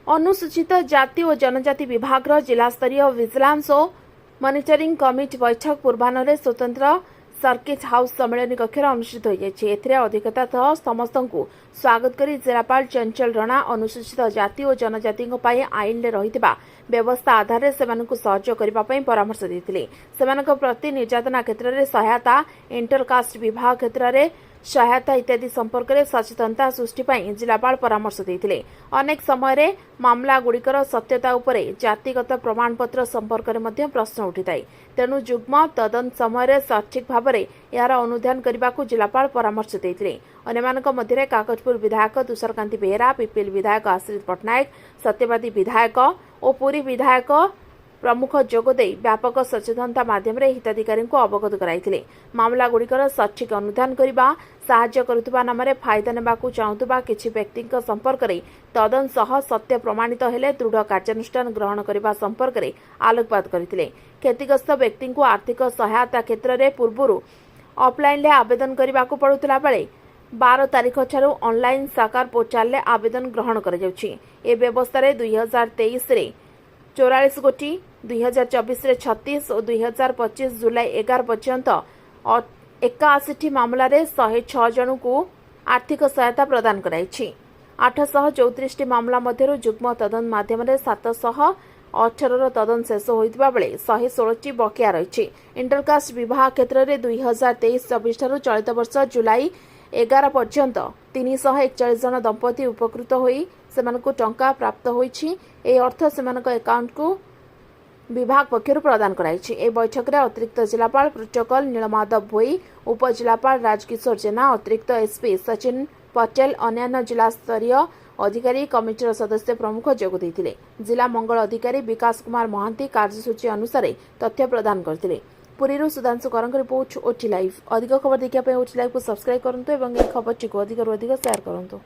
अनुसूचित जाति और जनजाति विभाग जिला स्तरीय विजिलेंस और मॉनिटरिंग कमिटी बैठक पूर्वाह्न स्वतंत्र सर्किट हाउस सम्मेलन कक्ष अनुष्ठित होती अधिकता सह समस्त स्वागत कर जिलापाल चंचल रणा अनुसूचित जाति और जनजाति आईन में रही व्यवस्था आधार से सहयोग करने परामर्श देते प्रति निर्यातना क्षेत्र में सहायता इंटरकास्ट विभाग क्षेत्र में सहायता इत्यादि संपर्क में सचेतनता सृष्टि जिलापाल परामर्श देते अनेक समय मामला गुड़िकर सत्यता उपरे जातिगत प्रमाणपत्र संपर्क में प्रश्न उठी थाए तेणु जुग्म तदंत समय सठिक भाव में यार अनुधान करने को जिलापाल परामर्श देते अन्य मध्य कागजपुर विधायक तुषारकांति बेहेरा पिपिल विधायक आश्रित पट्टनायक सत्यवादी विधायक और पुरी विधायक प्रमुख जोगदे व्यापक सचेतनता माध्यम हिताधिकारी को अवगत कराइथिले मामला गुड़िकर सठिक अनुधान करने साहाय्य करुवा नाम फायदा नेबाकू चाहूबा किछि व्यक्ति संपर्क में तदंत सह सत्य प्रमाणित हेले दृढ़ कार्यानुष्ठान ग्रहण करने संपर्क में आलोकपात करथिले क्षतिग्रस्त व्यक्ति को आर्थिक सहायता क्षेत्र में पूर्व ऑफलाइन आवेदन करने को पड़ुला बेले 12 तारीख ठारू ऑनलाइन साकार पोर्टाल में आवेदन ग्रहण कर व्यवस्था 2023 रे 44 गोटी 2024 रे 36 और 2025 जुलाई 11 पर्यंत 81 मामला 106 जन को आर्थिक सहायता प्रदान कराई 834 मामला मध्य जुग्म तदंत माध्यम 718 तदंत शेष होता बेले 116 बकिया रही इंटरकास्ट विभाग क्षेत्र में 2023-24 ठारू चलित वर्ष जुलाई 11 पर्यंत 341 जन दंपति उपकृत होई सेमानकु टंका प्राप्त होईछि ए अर्थ सेमानक अकाउंट को विभाग पक्षर प्रदान कराइछि ए बैठक में अतिरिक्त जिलापाल प्रोटोकॉल नीलमाधव भोई उपजिलापाल राजकिशोर जेना अतिरिक्त एसपी सचिन पटेल अन्य जिला स्तरीय अधिकारी कमिटीर सदस्य प्रमुख जोग देथिले जिला मंगल अधिकारी विकास कुमार महांती कार्यसूची अनुसार तथ्य प्रदान करथिले पुरी सुधांशु करंग रिपोर्ट ओटी लाइव अधिक खबर देखा ओटी लाइव को सब्सक्राइब करंतु एवं खबर को अधिक शेयर करंतु।